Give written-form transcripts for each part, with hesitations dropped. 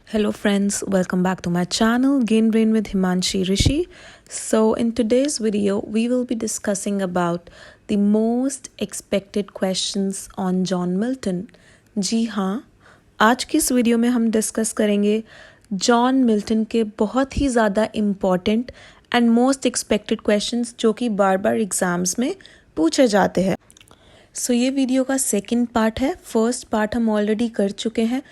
Hello friends, welcome back to my channel Gain Brain with Himanshi Rishi. So in today's video we will be discussing about the most expected questions on John Milton. जी हाँ, आज की इस video में हम discuss करेंगे John Milton के बहुत ही ज़्यादा important and most expected questions जो कि बार बार एग्जाम्स में पूछे जाते हैं. सो ये वीडियो का सेकंड पार्ट है. फर्स्ट पार्ट हम ऑलरेडी कर चुके हैं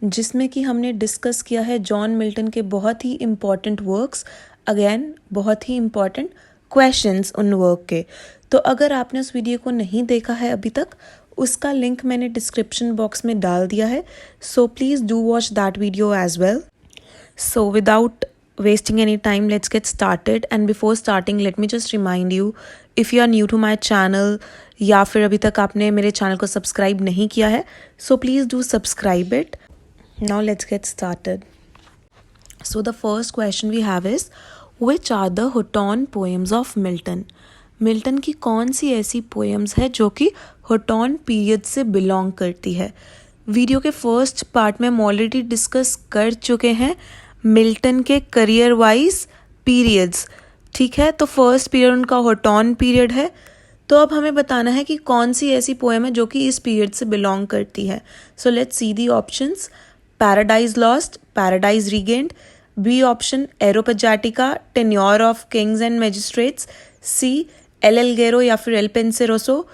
जिसमें कि हमने डिस्कस किया है जॉन मिल्टन के बहुत ही इम्पॉर्टेंट वर्क्स, अगेन बहुत ही इम्पॉर्टेंट क्वेश्चंस उन वर्क के. तो अगर आपने उस वीडियो को नहीं देखा है अभी तक, उसका लिंक मैंने डिस्क्रिप्शन बॉक्स में डाल दिया है. So please do watch that video as well. So without wasting any time, let's get started. And before starting, let me just remind you, if you are new to my channel या फिर अभी तक आपने मेरे channel को subscribe नहीं किया है, so please do subscribe it. Now let's get started. So the first question we have is, which are the Houghton poems of Milton? Milton की कौन सी ऐसी पोएम्स है जो कि हॉटन पीरियड से बिलोंग करती है? वीडियो के फर्स्ट पार्ट में हम ऑलरेडी डिस्कस कर चुके हैं मिल्टन के करियर वाइज पीरियड्स. ठीक है, तो फर्स्ट पीरियड उनका हॉटन पीरियड है. तो अब हमें बताना है कि कौन सी ऐसी पोएम है जो कि इस पीरियड से बिलोंग करती है. So let's see the options. Paradise Lost, Paradise Regained. B option Areopagitica, Tenure of Kings and Magistrates. C L'Allegro या फिर एल पेंसेरोसो.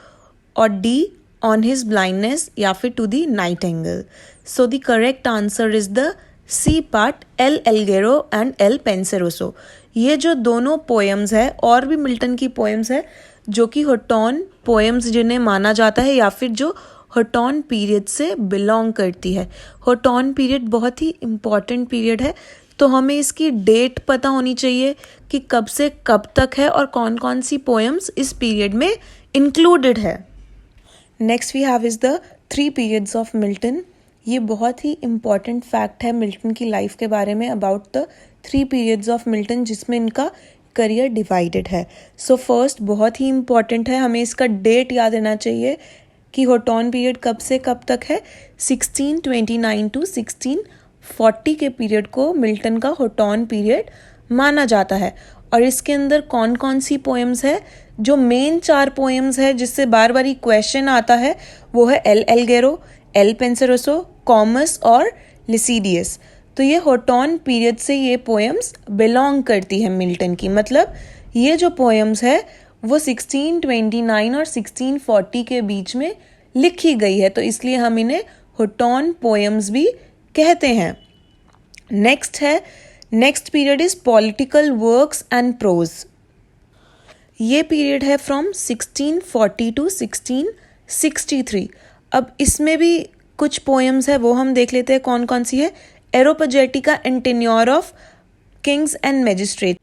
और डी ऑन हिज ब्लाइंडनेस या फिर To the Nightingale. So the correct answer is the C part, L'Allegro and Il Penseroso. ये जो दोनों poems है, और भी मिल्टन की पोएम्स है जो कि हॉटन पोएम्स जिन्हें माना जाता है या फिर जो हॉटन पीरियड से बिलोंग करती है. हॉटन पीरियड बहुत ही इम्पॉर्टेंट पीरियड है, तो हमें इसकी डेट पता होनी चाहिए कि कब से कब तक है और कौन कौन सी पोएम्स इस पीरियड में इंक्लूडेड है. Next we have is the 3 periods of Milton. ये बहुत ही इम्पॉर्टेंट फैक्ट है मिल्टन की लाइफ के बारे में about the 3 periods of Milton जिसमें इनका करियर डिवाइडेड है. सो फर्स्ट बहुत ही इम्पॉर्टेंट है, हमें इसका डेट याद रहना चाहिए कि हॉटन पीरियड कब से कब तक है. 1629 to 1640 के पीरियड को मिल्टन का हॉटन पीरियड माना जाता है. और इसके अंदर कौन कौन सी पोएम्स है? जो मेन 4 पोएम्स है जिससे बार बार क्वेश्चन आता है वो है एल एल्गेरो, एल पेंसेरोसो, कॉमस और लिसिडियस. तो ये हॉटन पीरियड से ये पोएम्स बिलोंग करती है मिल्टन की. मतलब ये जो पोएम्स है वो 1629 और 1640 के बीच में लिखी गई है, तो इसलिए हम इन्हें हॉटन पोएम्स भी कहते हैं. Next period is political works and prose. ये पीरियड है फ्रॉम 1640 टू 1663. अब इसमें भी कुछ पोएम्स है वो हम देख लेते हैं कौन कौन सी है. Areopagitica and Tenure of Kings and Magistrate.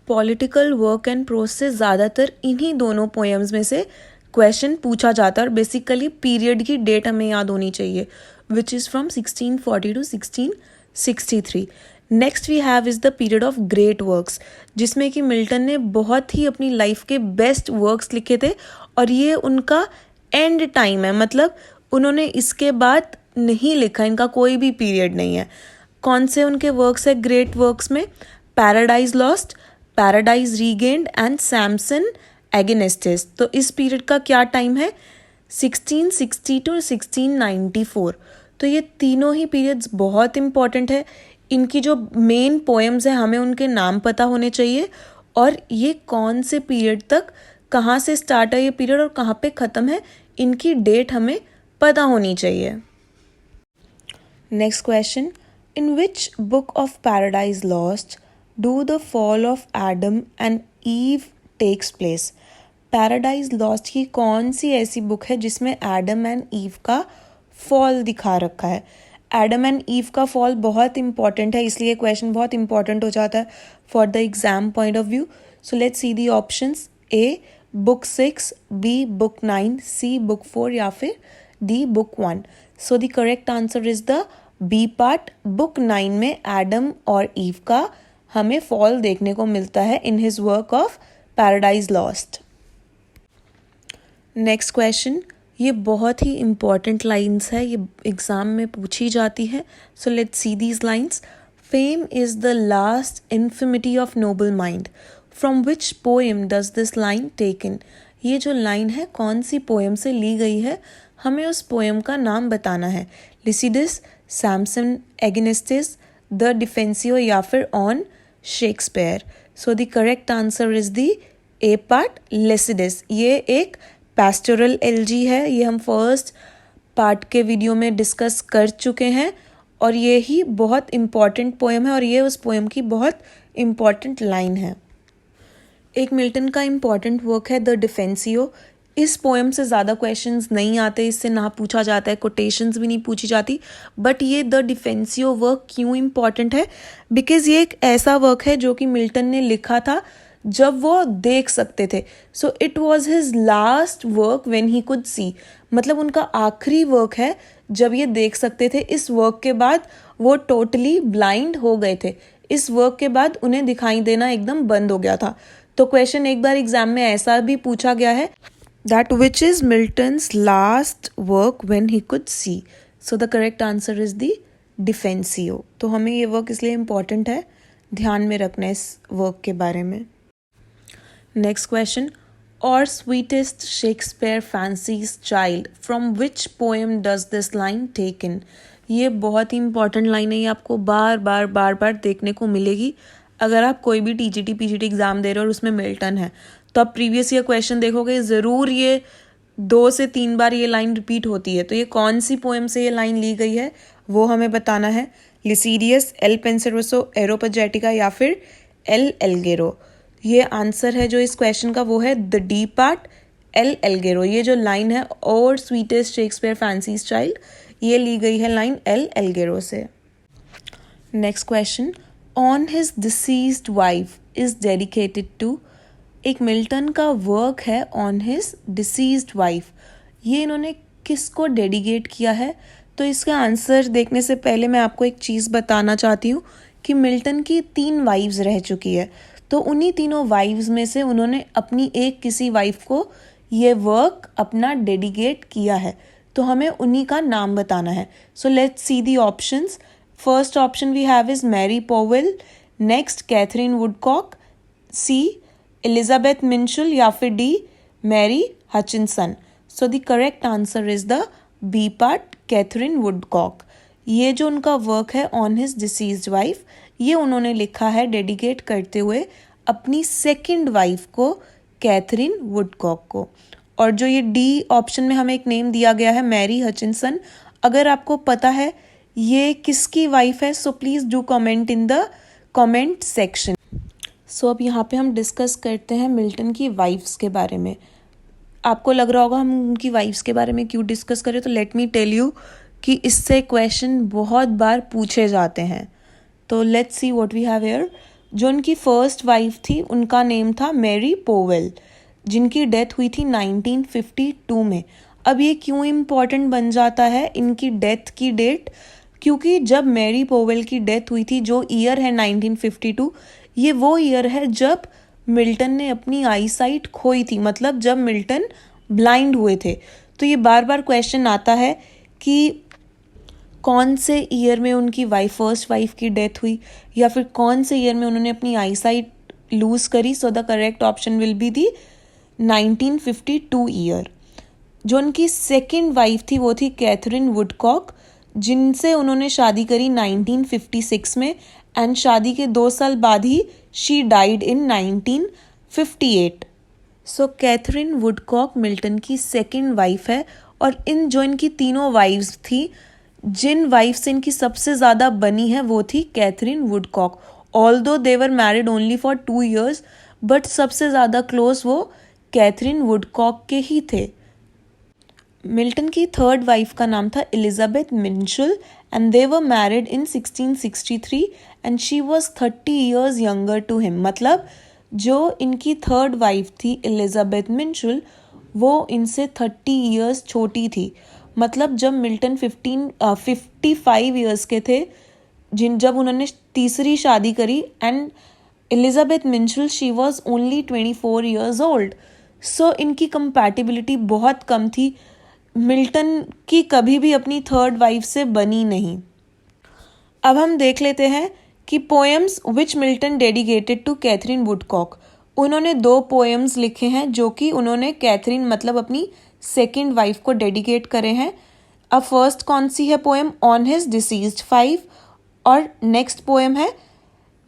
Political work and prose से ज़्यादातर इन्हीं दोनों पोएम्स में से क्वेश्चन पूछा जाता है और बेसिकली पीरियड की डेट हमें याद होनी चाहिए which is from 1640 to 1663. Next we have is the period of great works, जिसमें कि मिल्टन ने बहुत ही अपनी लाइफ के बेस्ट वर्क्स लिखे थे और ये उनका एंड टाइम है. मतलब उन्होंने इसके बाद नहीं लिखा, इनका कोई भी पीरियड नहीं है. कौन से उनके वर्क्स है ग्रेट वर्क्स में? Paradise Lost, Paradise Regained and Samson Agonistes. तो इस पीरियड का क्या टाइम है? 1660 टू 1694. तो ये तीनों ही पीरियड्स बहुत इंपॉर्टेंट है. इनकी जो मेन पोएम्स है हमें उनके नाम पता होने चाहिए और ये कौन से पीरियड तक, कहाँ से स्टार्ट है ये पीरियड और कहाँ पे ख़त्म है, इनकी डेट हमें पता होनी चाहिए. Next question. In which book of paradise lost do the fall of Adam and Eve takes place. Paradise lost की कौन सी ऐसी बुक है जिसमें एडम एंड ईव का फॉल दिखा रखा है? एडम एंड ईव का फॉल बहुत इंपॉर्टेंट है, इसलिए क्वेश्चन बहुत इंपॉर्टेंट हो जाता है for the exam point of view. So let's see the options. A book 6, B book 9, C book 4 या फिर D book 1. So the correct answer is the B part. Book 9 में Adam और ewe का हमें fall देखने को मिलता है in his work of paradise Lost. Next question. ये बहुत ही इम्पॉर्टेंट लाइन्स है, ये एग्ज़ाम में पूछी जाती है. So let's see these lines. Fame is the last infirmity of noble mind. From which poem does this line taken. ये जो लाइन है कौन सी पोएम से ली गई है, हमें उस पोएम का नाम बताना है. लिसिडस, सैमसन एगेनिस्टिस, द डिफेंसियो या फिर on Shakespeare. So the correct answer is the A part, Lycidas. ये एक पैस्टोरल एलजी है, ये हम फर्स्ट पार्ट के वीडियो में डिस्कस कर चुके हैं और ये ही बहुत इम्पॉर्टेंट पोएम है और ये उस पोएम की बहुत इम्पॉर्टेंट लाइन है. एक मिल्टन का इम्पॉर्टेंट वर्क है द डिफेंसियो. इस पोएम से ज़्यादा क्वेश्चंस नहीं आते, इससे ना पूछा जाता है, कोटेशंस भी नहीं पूछी जाती. बट ये द डिफेंसियो वर्क क्यों इम्पॉर्टेंट है, बिकॉज ये एक ऐसा वर्क है जो कि मिल्टन ने लिखा था जब वो देख सकते थे. So it was his last work when he could see. मतलब उनका आखिरी वर्क है जब ये देख सकते थे. इस वर्क के बाद वो टोटली ब्लाइंड हो गए थे. इस वर्क के बाद उन्हें दिखाई देना एकदम बंद हो गया था. तो क्वेश्चन एक बार एग्जाम में ऐसा भी पूछा गया है, that which is Milton's last work when he could see. So the correct answer is the Defensio. तो हमें ये वर्क इसलिए इम्पॉर्टेंट है, ध्यान में रखना इस वर्क के बारे में. Next question. Or sweetest Shakespeare fancy's child, from which poem does this line take in. ये बहुत ही इंपॉर्टेंट लाइन है, ये आपको बार बार देखने को मिलेगी अगर आप कोई भी टीजीटी पीजीटी एग्जाम दे रहे हो और उसमें मिल्टन है. तो आप प्रीवियस ईयर क्वेश्चन देखोगे, ज़रूर ये 2 से 3 बार ये लाइन रिपीट होती है. तो ये कौन सी पोएम से ये लाइन ली गई है वो हमें बताना है. लिसीरियस, एल पेंसेरोसो, एरोपजेटिका या फिर एल एल्गेरो. ये आंसर है जो इस क्वेश्चन का वो है द डी पार्ट, एल एल्गेरो. ये जो लाइन है और स्वीटेस्ट शेक्सपियर फैंसीज चाइल्ड, ये ली गई है लाइन एल एल्गेरो से. Next question. On his deceased wife is dedicated to. एक मिल्टन का वर्क है ऑन हिज डिसीज्ड वाइफ. ये इन्होंने किसको डेडिकेट किया है. तो इसका आंसर देखने से पहले मैं आपको एक चीज़ बताना चाहती हूँ कि मिल्टन की 3 वाइफ्स रह चुकी है. तो उन्हीं तीनों वाइफ्स में से उन्होंने अपनी एक किसी वाइफ को ये वर्क अपना डेडिकेट किया है. तो हमें उन्हीं का नाम बताना है. So let's see the options. First option we have is Mary Powell, next Katherine Woodcock, C Elizabeth Minshull या फिर D Mary Hutchinson. So the correct answer is the B part, Katherine Woodcock. ये जो उनका work है on his deceased wife, ये उन्होंने लिखा है डेडिकेट करते हुए अपनी सेकंड वाइफ को, कैथरीन वुडकॉक को. और जो ये डी ऑप्शन में हमें एक नेम दिया गया है मैरी हचिनसन, अगर आपको पता है ये किसकी वाइफ है, so please do comment in the comment section. So अब यहाँ पे हम डिस्कस करते हैं मिल्टन की वाइफ्स के बारे में. आपको लग रहा होगा हम उनकी वाइफ्स के बारे में क्यों डिस्कस करें, तो लेट मी टेल यू कि इससे क्वेश्चन बहुत बार पूछे जाते हैं. तो let's see what we have here. जो उनकी फर्स्ट वाइफ थी उनका नेम था मैरी पोवेल, जिनकी डेथ हुई थी 1952 में. अब ये क्यों इम्पॉर्टेंट बन जाता है इनकी डेथ की डेट, क्योंकि जब मैरी पोवेल की डेथ हुई थी, जो ईयर है 1952, ये वो ईयर है जब मिल्टन ने अपनी आई साइट खोई थी, मतलब जब मिल्टन ब्लाइंड हुए थे. तो ये बार बार क्वेश्चन आता है कि कौन से ईयर में उनकी फर्स्ट वाइफ की डेथ हुई या फिर कौन से ईयर में उन्होंने अपनी आई साइट लूज करी. सो the correct option will be the 1952 year. जो उनकी सेकेंड वाइफ थी वो थी कैथरीन वुडकॉक, जिनसे उन्होंने शादी करी 1956 में, एंड शादी के 2 साल बाद ही she died in 1958. So Katherine Woodcock Milton की सेकेंड वाइफ है. और इन जो इनकी तीनों वाइफ्स थी, जिन वाइफ से इनकी सबसे ज़्यादा बनी है वो थी Catherine Woodcock. Although they were married only for 2 years, but सबसे ज़्यादा क्लोज वो कैथरीन वुडकॉक के ही थे. मिल्टन की थर्ड वाइफ का नाम था Elizabeth Minshull, and they were married in 1663 and she was 30 years younger to him. मतलब जो इनकी थर्ड वाइफ थी एलिजाबेथ मिंशुल, वो इनसे 30 years छोटी थी. मतलब जब मिल्टन 55 years के थे जब उन्होंने तीसरी शादी करी, and Elizabeth Minshull she was only 24 years old. So इनकी कंपैटिबिलिटी बहुत कम थी. मिल्टन की कभी भी अपनी थर्ड वाइफ से बनी नहीं। अब हम देख लेते हैं कि poems which Milton dedicated to Catherine Woodcock. उन्होंने 2 पोएम्स लिखे हैं जो कि उन्होंने कैथरीन मतलब अपनी सेकेंड वाइफ को डेडिकेट करे हैं। अब फर्स्ट कौन सी है पोएम? ऑन हिज डिसीज्ड 5, और नेक्स्ट पोएम है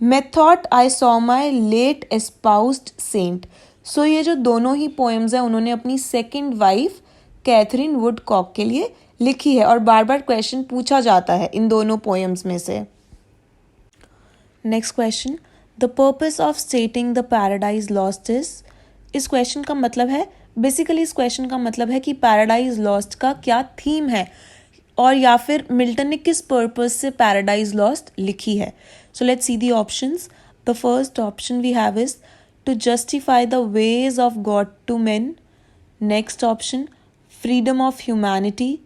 methought I saw my late espoused saint. So ये जो दोनों ही पोएम्स हैं उन्होंने अपनी सेकेंड वाइफ कैथरीन वुडकॉक के लिए लिखी है, और बार बार क्वेश्चन पूछा जाता है इन दोनों पोएम्स में से। Next question, the purpose of stating the paradise lost is. इस क्वेश्चन का मतलब है, बेसिकली इस क्वेश्चन का मतलब है कि पैराडाइज लॉस्ट का क्या थीम है, और या फिर मिल्टन ने किस पर्पस से पैराडाइज लॉस्ट लिखी है। So let's see the options. The first option we have is to justify the ways of God to men. Next option, freedom of humanity.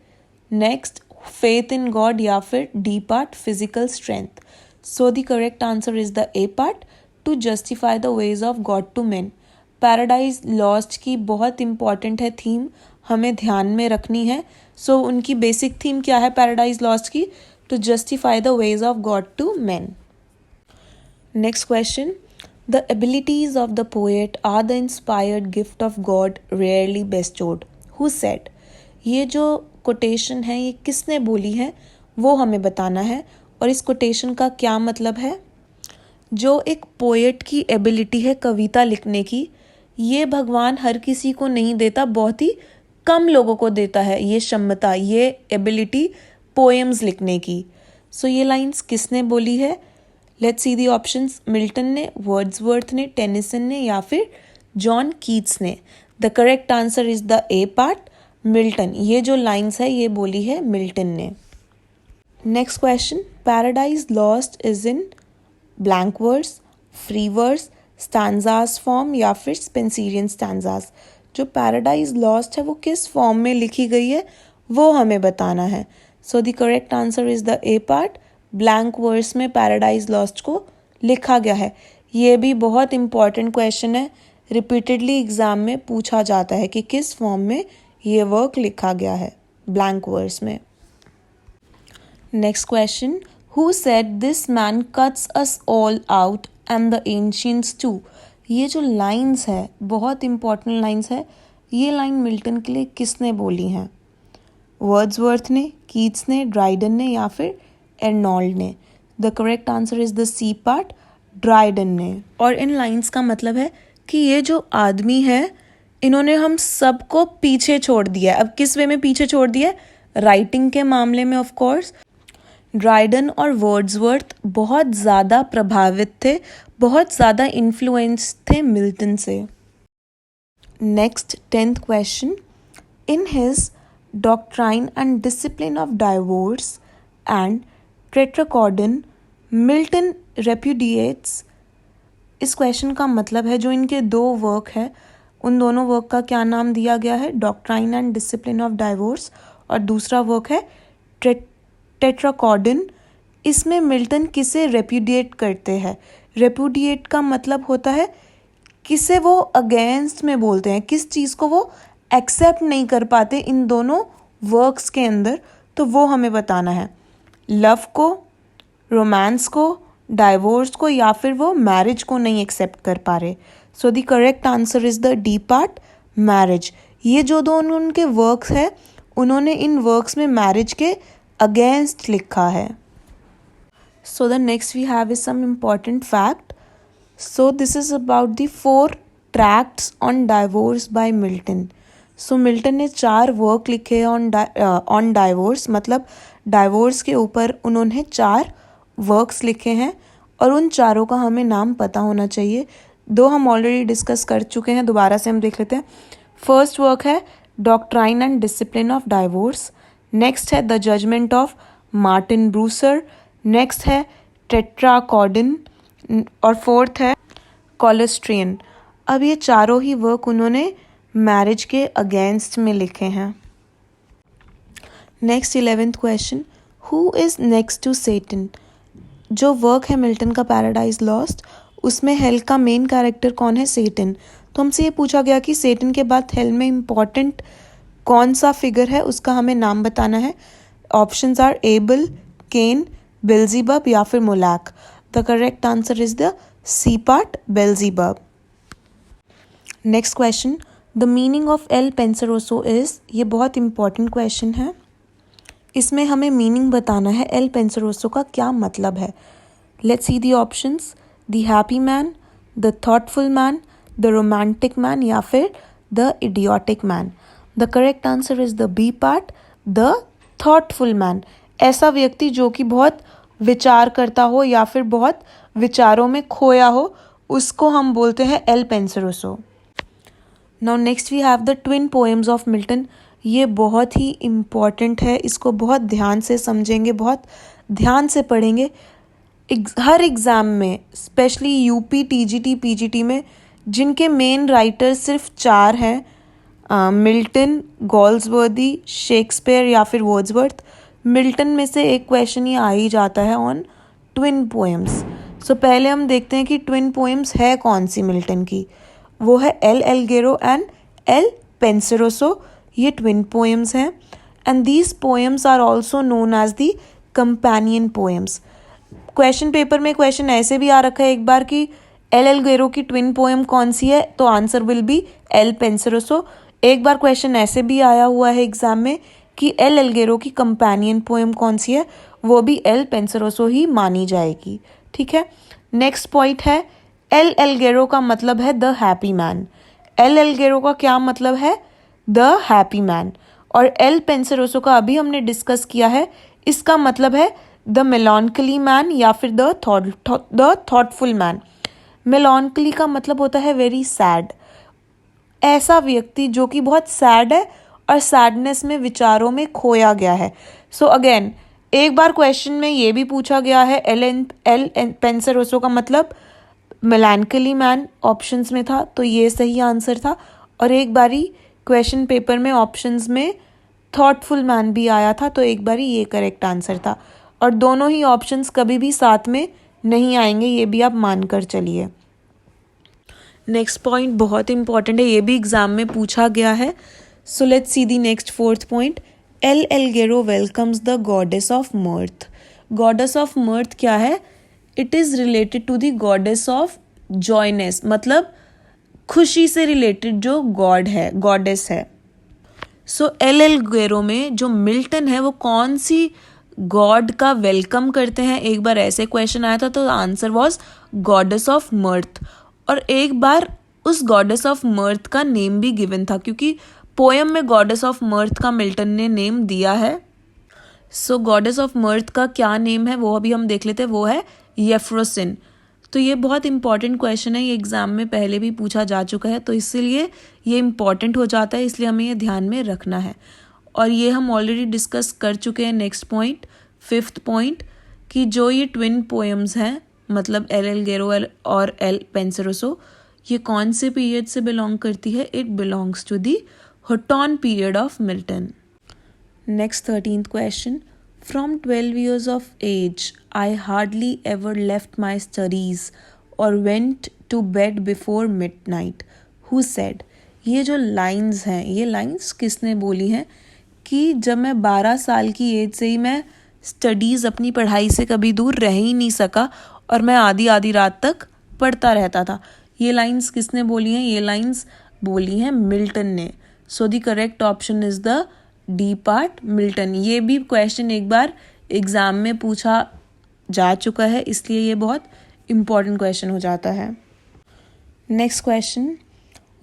Next, faith in God, या फिर D part, physical strength. So the correct answer is the A part, to justify the ways of God to men. Paradise lost की बहुत important है theme, हमें ध्यान में रखनी है। सो उनकी बेसिक थीम क्या है पैराडाइज लॉस्ट की? To justify the ways of God to men. Next question, the abilities of the poet are the inspired gift of God rarely bestowed. Who said? ये जो कोटेशन है ये किसने बोली है वो हमें बताना है, और इस कोटेशन का क्या मतलब है। जो एक पोएट की एबिलिटी है कविता लिखने की, ये भगवान हर किसी को नहीं देता, बहुत ही कम लोगों को देता है ये क्षमता, ये एबिलिटी पोएम्स लिखने की। सो ये लाइंस किसने बोली है? Let's see the options. Milton ने, वर्ड्सवर्थ ने, टेनिसन ने, या फिर जॉन कीट्स ने। The correct answer is the A part, Milton. ये जो लाइंस है ये बोली है मिल्टन ने। Next question, paradise lost is in blank verse, free verse, stanzas form, या फिर स्पेंसिरियन स्टैंजास। जो पैराडाइज लॉस्ट है वो किस फॉर्म में लिखी गई है वो हमें बताना है। So the correct answer is the A part, blank verse में पैराडाइज लॉस्ट को लिखा गया है। ये भी बहुत इंपॉर्टेंट क्वेश्चन है, रिपीटेडली एग्जाम में पूछा जाता है कि किस फॉर्म में ये वर्क लिखा गया है, ब्लैंक वर्स में। Next question, who said this man cuts us all out and the ancients too. ये जो लाइंस है बहुत इंपॉर्टेंट लाइंस है, ये लाइन मिल्टन के लिए किसने बोली हैं? वर्ड्सवर्थ ने, कीट्स ने, ड्राइडन ने, या फिर एर्नॉल्ड ने। The correct answer is the C part, Dryden ने। और इन लाइंस का मतलब है कि ये जो आदमी है इन्होंने हम सबको पीछे छोड़ दिया है। अब किस वे में पीछे छोड़ दिया है? राइटिंग के मामले में ऑफ कोर्स ड्राइडन और वर्ड्सवर्थ बहुत ज़्यादा प्रभावित थे, बहुत ज़्यादा इन्फ्लुएंस थे मिल्टन से। Next 10th question, in his Doctrine and Discipline of Divorce and Tetrachordon Milton repudiates. इस क्वेश्चन का मतलब है जो इनके 2 वर्क है उन दोनों वर्क का क्या नाम दिया गया है? Doctrine and Discipline of divorce, और दूसरा वर्क है टेट्राकॉर्डन। इसमें मिल्टन किसे रेप्यूडिएट करते हैं? रेप्यूडिएट का मतलब होता है किसे वो अगेंस्ट में बोलते हैं, किस चीज़ को वो एक्सेप्ट नहीं कर पाते इन दोनों वर्क्स के अंदर, तो वो हमें बताना है। लव को, रोमांस को, डाइवोर्स को, या फिर वो मैरिज को नहीं एक्सेप्ट कर पा रहे। So the correct answer is the D part, marriage. ये जो दोनों उनके वर्क्स है उन्होंने इन वर्क्स में मैरिज के अगेंस्ट लिखा है। So the next we have is some important fact. So this is about the 4 tracts on divorce by Milton. So Milton ने 4 वर्क लिखे हैं ऑन डाइवोर्स, मतलब डाइवोर्स के ऊपर उन्होंने 4 वर्क्स लिखे हैं, और उन चारों का हमें नाम पता होना चाहिए। 2 हम ऑलरेडी डिस्कस कर चुके हैं, दोबारा से हम देख लेते हैं। फर्स्ट वर्क है Doctrine and Discipline of Divorce, next है the Judgment of Martin Bucer, next है टेट्राकॉर्डन, और फोर्थ है कॉलेस्ट्रियन। अब ये चारों ही वर्क उन्होंने मैरिज के अगेंस्ट में लिखे हैं। Next 11th question, who is next to Satan. जो वर्क है मिल्टन का पैराडाइज लॉस्ट, उसमें हेल का मेन कैरेक्टर कौन है? सेटन। तो हमसे ये पूछा गया कि सेटन के बाद हेल में इम्पॉर्टेंट कौन सा फिगर है उसका हमें नाम बताना है. Options are Abel, Cain, Beelzebub या फिर Moloch. The correct answer is the C part, Beelzebub. Next question, the meaning of Il Penseroso is. ये बहुत इंपॉर्टेंट क्वेश्चन है. इसमें हमें मीनिंग बताना है एल पेंसरोसो का क्या मतलब है. Let's see the options. The happy man, the thoughtful man, the romantic man या फिर the idiotic man. The correct answer is the B part, the thoughtful man. ऐसा व्यक्ति जो कि बहुत विचार करता हो या फिर बहुत विचारों में खोया हो, उसको हम बोलते हैं Il Penseroso. Now next we have the twin poems of Milton. ये बहुत ही इम्पॉर्टेंट है, इसको बहुत ध्यान से समझेंगे, बहुत ध्यान से पढ़ेंगे. हर एग्ज़ाम में स्पेशली यूपी, टीजीटी, पीजीटी में जिनके मेन राइटर सिर्फ 4 हैं, मिल्टन, गॉल्सवर्दी, शेक्सपियर या फिर वर्ड्सवर्थ. मिल्टन में से एक क्वेश्चन ये आ ही जाता है ऑन ट्विन पोएम्स. सो पहले हम देखते हैं कि ट्विन पोएम्स है कौन सी मिल्टन की. वो है L'Allegro and Il Penseroso. ये ट्विन पोएम्स हैं and these poems are also known as the companion poems. Question paper में क्वेश्चन ऐसे भी आ रखा है एक बार कि एल एल्गेरो की ट्विन पोएम कौन सी है, तो आंसर विल बी एल पेंसरोसो. एक बार क्वेश्चन ऐसे भी आया हुआ है एग्जाम में कि एल एल्गेरो की कंपेनियन पोएम कौन सी है, वो भी एल पेंसरोसो ही मानी जाएगी. ठीक है. नेक्स्ट पॉइंट है एल एल्गेरो का मतलब है द हैप्पी मैन. एल एल्गेरो का क्या मतलब है, द हैप्पी मैन. और एल पेंसरोसो का अभी हमने डिस्कस किया है, इसका मतलब है द मेलॉन्कली मैन या फिर द थॉटफुल मैन. मेलॉन्कली का मतलब होता है वेरी सैड. ऐसा व्यक्ति जो कि बहुत सैड है और सैडनेस में, विचारों में खोया गया है. सो अगेन एक बार क्वेश्चन में ये भी पूछा गया है एल पेंसरोसो का मतलब मेलॉन्कली मैन ऑप्शंस में था, तो ये सही आंसर था. और एक बारी क्वेश्चन पेपर में ऑप्शंस में थॉटफुल मैन भी आया था, तो एक बारी ये करेक्ट आंसर था. और दोनों ही ऑप्शंस कभी भी साथ में नहीं आएंगे, ये भी आप मानकर चलिए. नेक्स्ट पॉइंट बहुत इंपॉर्टेंट है, ये भी एग्जाम में पूछा गया है. So let's see the next fourth point. L'Allegro welcomes the goddess of mirth. Goddess of mirth क्या है, it is related to the goddess of joyness, मतलब खुशी से रिलेटेड जो गॉड है, गॉडेस है. सो एल एल्गेरो में जो मिल्टन है वो कौन सी गॉड का वेलकम करते हैं. एक बार ऐसे क्वेश्चन आया था, तो आंसर वॉज गॉडेस ऑफ मर्थ. और एक बार उस गॉडेस ऑफ मर्थ का नेम भी गिवन था, क्योंकि पोएम में गॉडेस ऑफ मर्थ का मिल्टन ने नेम दिया है. सो गॉडेस ऑफ मर्थ का क्या नेम है वो अभी हम देख लेते हैं, वो है येफ्रोसिन. तो ये बहुत इंपॉर्टेंट क्वेश्चन है, ये एग्जाम में पहले भी पूछा जा चुका है, तो इसीलिए ये इंपॉर्टेंट हो जाता है, इसलिए हमें ये ध्यान में रखना है. और ये हम ऑलरेडी डिस्कस कर चुके हैं. नेक्स्ट पॉइंट, फिफ्थ पॉइंट, कि जो ये ट्विन पोएम्स हैं, मतलब एल एल्गेरो और एल पेंसरोसो, ये कौन से पीरियड से बिलोंग करती है. It belongs to the Horton period of Milton. Next 13th question. From 12 years of age, I hardly ever left my studies or went to bed before midnight. Who said? ये जो lines हैं, ये lines किसने बोली हैं कि जब मैं 12 साल की एज से ही मैं स्टडीज़, अपनी पढ़ाई से कभी दूर रह ही नहीं सका और मैं आधी आधी रात तक पढ़ता रहता था. ये लाइंस किसने बोली हैं, ये लाइंस बोली हैं मिल्टन ने. सो the correct option is the D part, Milton. ये भी क्वेश्चन एक बार एग्जाम में पूछा जा चुका है, इसलिए ये बहुत इंपॉर्टेंट क्वेश्चन हो जाता है. Next question.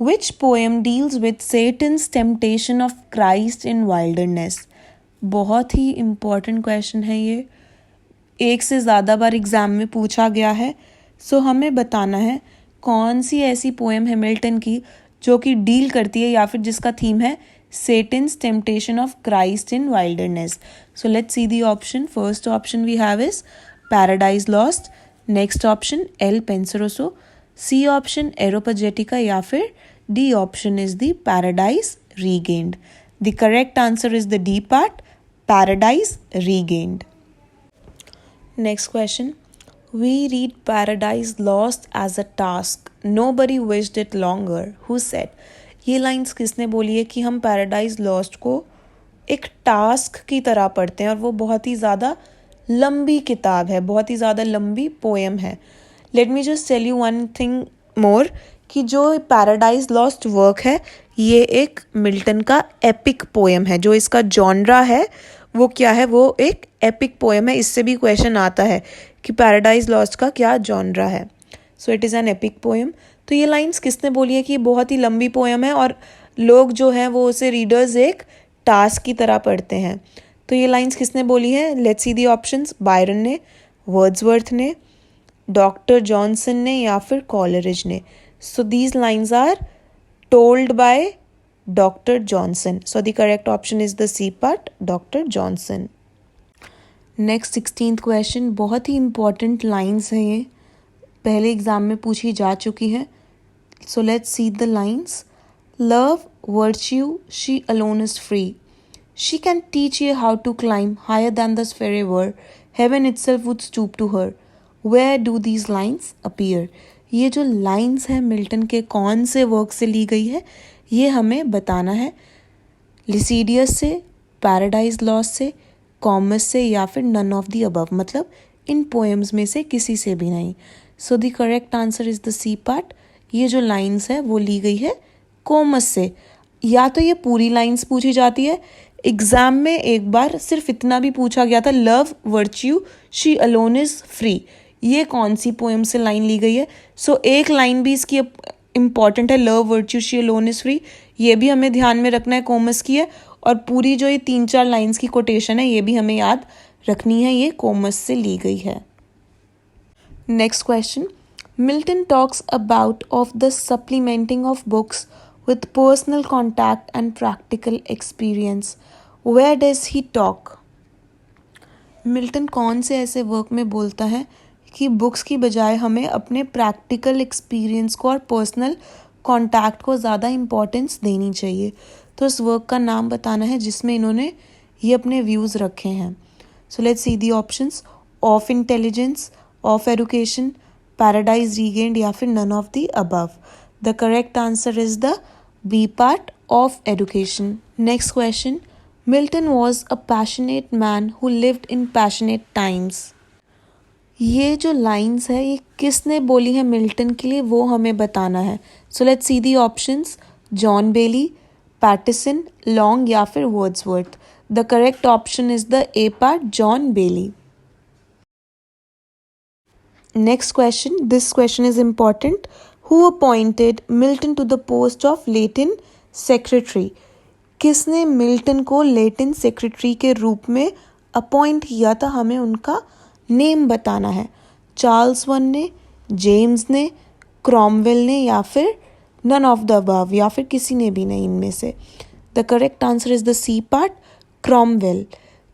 Which poem deals with Satan's temptation of Christ in wilderness. बहुत ही इंपॉर्टेंट क्वेश्चन है ये, एक से ज़्यादा बार एग्जाम में पूछा गया है. सो हमें बताना है कौन सी ऐसी पोएम है मिल्टन की जो कि डील करती है या फिर जिसका थीम है Satan's temptation of Christ in wilderness. So let's see the option. First option we have is Paradise Lost. Next option El Penseroso. C option Aeropagitica या फिर D option is the Paradise Regained. The correct answer is the D part, Paradise Regained. Next question. We read Paradise Lost as a task. Nobody wished it longer. Who said? ये lines किसने बोली है कि हम paradise lost को एक task की तरह पढ़ते हैं और वो बहुत ही ज़्यादा लंबी किताब है, बहुत ही ज़्यादा लंबी पोएम है। Let me just tell you one thing more कि जो पैराडाइज लॉस्ट वर्क है ये एक मिल्टन का एपिक पोएम है। जो इसका जॉनरा है वो क्या है, वो एक एपिक पोएम है। इससे भी क्वेश्चन आता है कि पैराडाइज लॉस्ट का क्या जॉनरा है। So it is an epic poem. तो ये लाइंस किसने बोली है कि ये बहुत ही लंबी पोएम है और लोग जो हैं वो उसे रीडर्स एक टास्क की तरह पढ़ते हैं। तो ये लाइंस किसने बोली है? Let's see the options. Byron ने, वर्ड्सवर्थ ने, डॉक्टर जॉनसन ने या फिर कॉलरिज ने। So these lines are told by Doctor Johnson. So the correct option is the C part, Doctor Johnson. Next 16th question, बहुत ही इंपॉर्टेंट लाइंस हैं ये, पहले एग्जाम में पूछी जा चुकी है। So let's see the lines. Love virtue, she alone is free. She can teach you how to climb higher than the sphere were. Heaven itself would stoop to her. Where do these lines appear? ये जो lines है Milton के कौन से work से ली गई है ये हमें बताना है। लिसीडियस से, पैराडाइज लॉस्ट से, कॉमस से या फिर नन ऑफ द अबव, मतलब इन पोएम्स में से किसी से भी नहीं। So the correct answer is the C part. ये जो लाइंस है वो ली गई है कोमस से। या तो ये पूरी लाइंस पूछी जाती है, एग्जाम में एक बार सिर्फ इतना भी पूछा गया था, love virtue she alone is free, ये कौन सी पोएम से लाइन ली गई है। सो एक लाइन भी इसकी इंपॉर्टेंट है, love virtue she alone is free, ये भी हमें ध्यान में रखना है, कोमस की है। और पूरी जो ये 3-4 लाइंस की कोटेशन है ये भी हमें याद रखनी है, ये कोमस से ली गई है। Next question, Milton talks about of the supplementing of books with personal contact and practical experience. Where does he talk? Milton कौन से ऐसे वर्क में बोलता है कि बुक्स की बजाय हमें अपने प्रैक्टिकल एक्सपीरियंस को और पर्सनल कॉन्टैक्ट को ज़्यादा इम्पोर्टेंस देनी चाहिए। तो इस वर्क का नाम बताना है जिसमें इन्होंने ये अपने व्यूज़ रखे हैं। So let's see the options. Of intelligence, of education, Paradise Regained या फिर none of the above. The correct answer is the B part, of education. Next question. Milton was a passionate man who lived in passionate times. ये जो lines है ये किसने बोली है Milton के लिए वो हमें बताना है। So let's see the options. John Bailey, Pattison, Long या फिर Wordsworth. The correct option is the A part, John Bailey. Next question, this question is important. Who appointed Milton to the post of Latin Secretary? किसने Milton को Latin secretary के रूप में appoint किया था, हमें उनका नेम बताना है। चार्ल्स वन ने, जेम्स ने, क्रॉमवेल ने या फिर नन ऑफ द अबव, या फिर किसी ने भी नहीं इनमें से। The correct answer is the C part, Cromwell.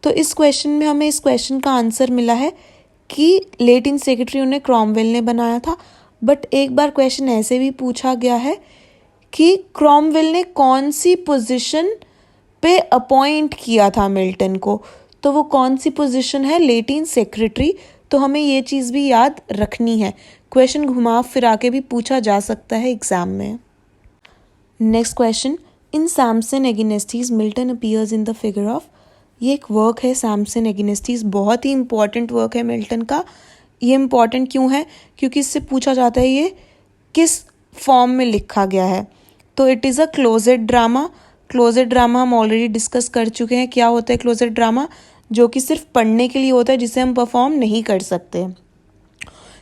तो इस क्वेश्चन में हमें इस क्वेश्चन का आंसर मिला है कि लेटिन सेक्रेटरी उन्हें क्रॉमवेल ने बनाया था। बट एक बार क्वेश्चन ऐसे भी पूछा गया है कि क्रॉमवेल ने कौन सी पोजीशन पे अपॉइंट किया था मिल्टन को, तो वो कौन सी पोजीशन है, लेटिन सेक्रेटरी। तो हमें ये चीज़ भी याद रखनी है, क्वेश्चन घुमा फिरा के भी पूछा जा सकता है एग्जाम में। Next question, in Samson Agonistes Milton appears in the figure of. ये एक वर्क है सैमसन एगेनेस्टीज, बहुत ही इंपॉर्टेंट वर्क है मिल्टन का। ये इम्पॉर्टेंट क्यों है? क्योंकि इससे पूछा जाता है ये किस फॉर्म में लिखा गया है। तो it is a closed drama. Closed drama हम ऑलरेडी डिस्कस कर चुके हैं, क्या होता है क्लोजेड ड्रामा, जो कि सिर्फ पढ़ने के लिए होता है, जिसे हम परफॉर्म नहीं कर सकते।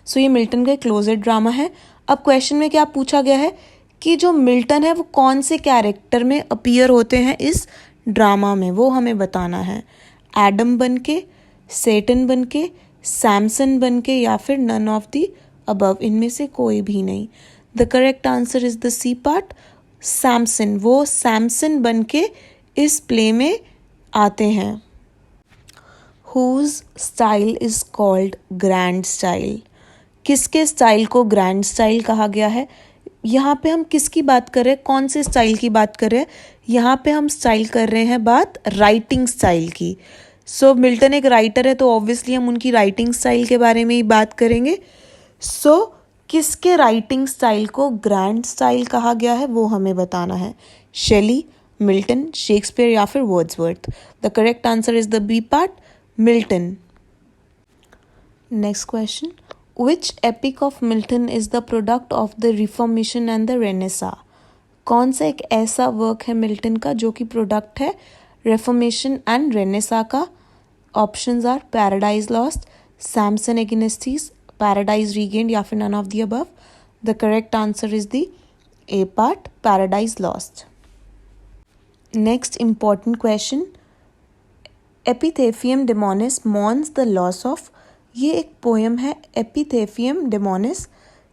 सो ये मिल्टन का क्लोजेड ड्रामा है। अब क्वेश्चन में क्या पूछा गया है कि जो मिल्टन है वो कौन से कैरेक्टर में अपीयर होते हैं इस ड्रामा में, वो हमें बताना है। एडम बन के, सेटन बन के, सैमसन बन के या फिर नन ऑफ द अबव, इनमें से कोई भी नहीं। The correct answer is the C part, Samson. वो सैमसन बन के इस प्ले में आते हैं। Whose style is called grand style. किसके स्टाइल को ग्रैंड स्टाइल कहा गया है? यहाँ पे हम किसकी बात कर रहे हैं, कौन से स्टाइल की बात कर रहे हैं? यहाँ पे हम स्टाइल कर रहे हैं बात राइटिंग स्टाइल की। सो मिल्टन एक राइटर है तो ऑब्वियसली हम उनकी राइटिंग स्टाइल के बारे में ही बात करेंगे। सो किसके राइटिंग स्टाइल को ग्रैंड स्टाइल कहा गया है वो हमें बताना है। शेली, मिल्टन, शेक्सपियर या फिर Wordsworth. The correct answer is the B part, Milton. Next question, which epic of Milton is the product of the Reformation and the Renaissance? कौन सा एक ऐसा वर्क है मिल्टन का जो कि प्रोडक्ट है रेफॉर्मेशन एंड रेनेसा का? Options are Paradise Lost, Samson Agonistes, Paradise Regained या फिर none of the above. The correct answer is the A part, Paradise Lost. Next important question, Epitaphium Damonis mourns the loss of. ये एक poem है एपिथेफियम डेमोनिस,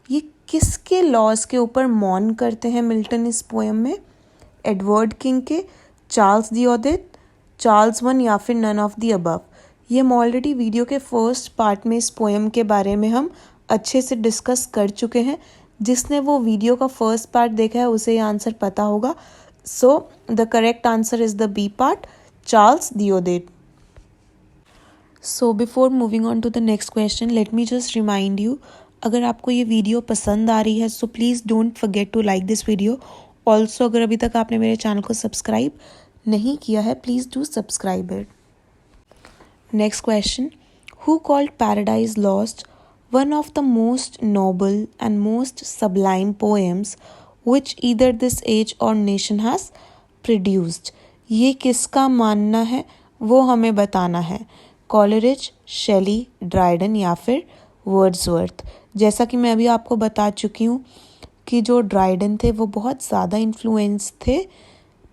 ये किसके loss के ऊपर mourn करते हैं मिल्टन इस पोएम में? एडवर्ड किंग के, चार्ल्स दियोदित, चार्ल्स वन या फिर नन ऑफ द अबव। ये हम ऑलरेडी वीडियो के फर्स्ट पार्ट में इस पोएम के बारे में हम अच्छे से डिस्कस कर चुके हैं। जिसने वो वीडियो का फर्स्ट पार्ट देखा है उसे ये आंसर पता होगा। So the correct answer is the B part, Charles Diodati. So before moving on to the next question, let me just remind you, अगर आपको ये वीडियो पसंद आ रही है so please don't forget to like this video. Also अगर अभी तक आपने मेरे चैनल को सब्सक्राइब नहीं किया है, please do subscribe it. Next question, who called Paradise Lost one of the most noble and most sublime poems which either this age or nation has produced? ये किसका मानना है वो हमें बताना है। कॉलरिज, शेली, ड्राइडन या फिर वर्ड्सवर्थ। जैसा कि मैं अभी आपको बता चुकी हूँ कि जो ड्राइडन थे वो बहुत ज़्यादा इन्फ्लुएंस थे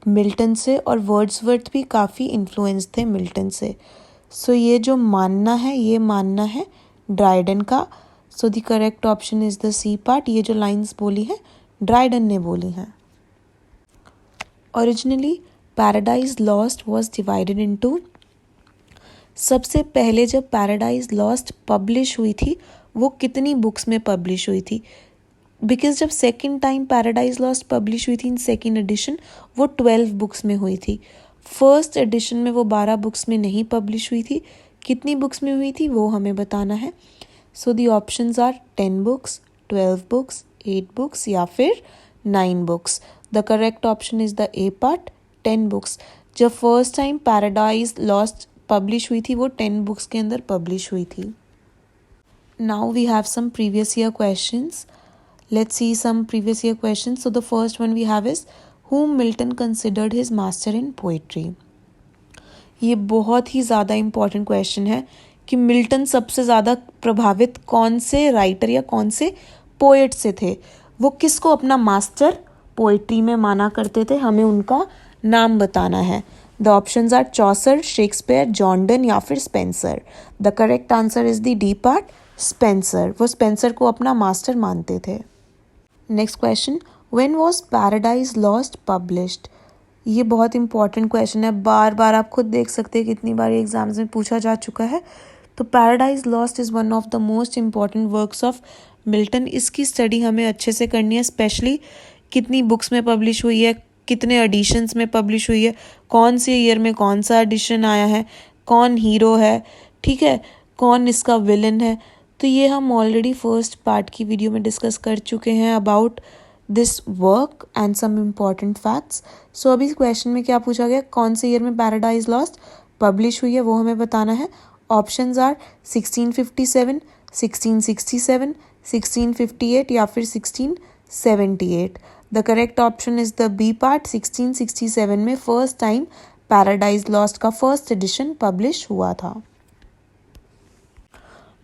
मिल्टन से और वर्ड्सवर्थ भी काफ़ी इन्फ्लुएंस थे मिल्टन से। सो ये जो मानना है ये मानना है ड्राइडन का। So the correct option is the C part. ये जो लाइंस बोली है ड्राइडन ने बोली हैं। Originally Paradise Lost was divided into, सबसे पहले जब पैराडाइज लॉस्ट पब्लिश हुई थी वो कितनी बुक्स में पब्लिश हुई थी? बिकॉज जब second time Paradise Lost publish हुई थी इन सेकेंड एडिशन वो 12 बुक्स में हुई थी। फर्स्ट एडिशन में वो 12 बुक्स में नहीं पब्लिश हुई थी। कितनी बुक्स में हुई थी वो हमें बताना है। So the options are 10 books, 12 books, 8 books या फिर 9 books. The correct option is the A part, 10 books. जब first time Paradise Lost publish हुई थी वो 10 बुक्स के अंदर पब्लिश हुई थी। Now we have some previous year questions. Let's see some previous year questions. So the first one we have is whom Milton considered his master in poetry. ये बहुत ही ज़्यादा इम्पॉर्टेंट क्वेश्चन है कि Milton सबसे ज़्यादा प्रभावित कौन से राइटर या कौन से पोएट से थे, वो किसको अपना मास्टर पोइट्री में माना करते थे, हमें उनका नाम बताना है। The options are Chaucer, Shakespeare, John Donne या फिर Spenser. The correct answer is the D part, Spenser. वो स्पेंसर को अपना मास्टर मानते थे। Next question, when was Paradise Lost published? ये बहुत इंपॉर्टेंट क्वेश्चन है, बार बार आप खुद देख सकते हैं कितनी बार एग्जाम्स में पूछा जा चुका है। तो paradise lost is one of the most important works of Milton. इसकी स्टडी हमें अच्छे से करनी है, स्पेशली कितनी बुक्स में पब्लिश हुई है, कितने एडिशंस में पब्लिश हुई है, कौन से ईयर में कौन सा एडिशन आया है, कौन हीरो है, ठीक है, कौन इसका विलन है। तो ये हम ऑलरेडी फर्स्ट पार्ट की वीडियो में डिस्कस कर चुके हैं about this work and some important facts. So अभी क्वेश्चन में क्या पूछा गया, कौन से ईयर में पैराडाइज लॉस्ट पब्लिश हुई है वो हमें बताना है। ऑप्शंस आर 1657, 1667, 1658 या फिर 1678। The correct option is the B part, 1667 में फर्स्ट टाइम पैराडाइज लॉस्ट का फर्स्ट एडिशन पब्लिश हुआ था।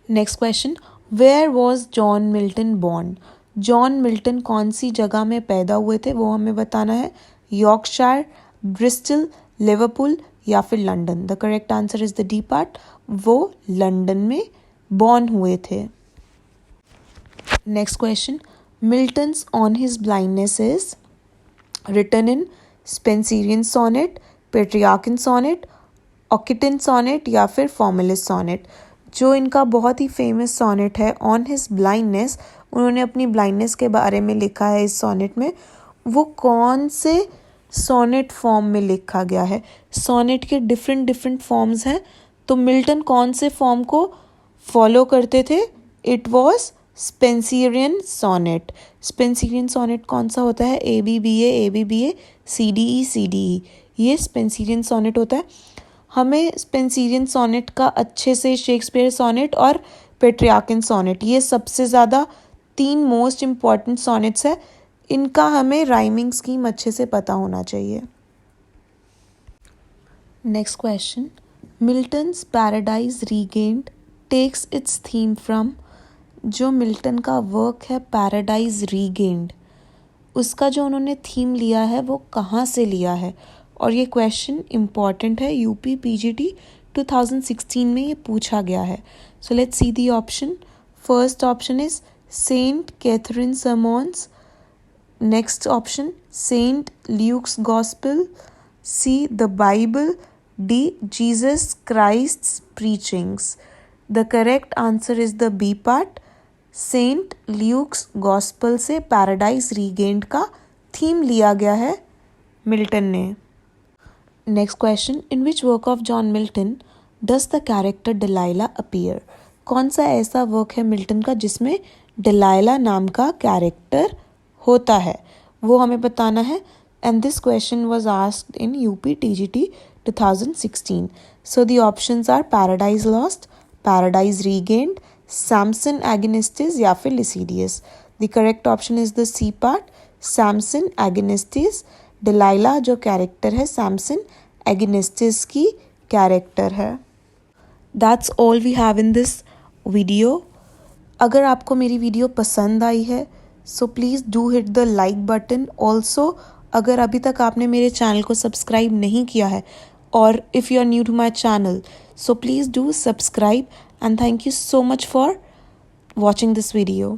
Next question, where was John Milton born? John Milton कौन सी जगह में पैदा हुए थे वो हमें बताना है। यॉर्कशायर, ब्रिस्टल, लिवरपूल या फिर London. The correct answer is the D part, वो लंदन में बॉर्न हुए थे। Next question, Milton's On His Blindness is written in Spenserian sonnet, Petrarchan sonnet, Occitan sonnet या फिर फॉर्मुलिस सोनेट। जो इनका बहुत ही फेमस सोनेट है ऑन हिज ब्लाइंडनेस, उन्होंने अपनी ब्लाइंडनेस के बारे में लिखा है इस सोनेट में। वो कौन से सोनेट फॉर्म में लिखा गया है? सोनेट के डिफरेंट फॉर्म्स हैं, तो मिल्टन कौन से फॉर्म को फॉलो करते थे? It was Spenserian sonnet. Spenserian sonnet कौन सा होता है? ABBA CDE। ये स्पेंसियरियन सोनेट होता है। हमें स्पेंसियरियन सोनेट का अच्छे से शेक्सपियर सोनेट और पेट्रियार्कन सोनेट, ये सबसे ज़्यादा 3 मोस्ट इम्पॉर्टेंट सोनेट्स है। इनका हमें राइमिंग स्कीम अच्छे से पता होना चाहिए। Next question, Milton's Paradise Regained takes its theme from. जो मिल्टन का वर्क है पैराडाइज रीगेन्ड, उसका जो उन्होंने थीम लिया है वो कहाँ से लिया है? और ये क्वेश्चन इम्पॉर्टेंट है, यूपी पीजीटी 2016 में ये पूछा गया है। So let's see the option. First option is Saint Catherine sermons. Next option Saint Luke's gospel. C the Bible. D Jesus Christ's preachings. The correct answer is the B part. Saint Luke's gospel से Paradise Regained का theme लिया गया है Milton ने। Next question, in which work of John Milton does the character Delilah appear. कौन सा ऐसा work है मिल्टन का जिसमें डिलाइला नाम का कैरेक्टर होता है, वो हमें बताना है। And this question was asked in UP TGT 2016. So the options are Paradise Lost, Paradise Regained, Samson Agonistes या फिर Lycidius. The correct option is the C part, Samson Agonistes. Delilah जो कैरेक्टर है सैमसन एगोनिस्टिस की कैरेक्टर है। That's all we have in this video. अगर आपको मेरी video पसंद आई है so please do hit the like button. Also अगर अभी तक आपने मेरे चैनल को सब्सक्राइब नहीं किया है, और if you are new to my channel, so please do subscribe, and thank you so much for watching this video.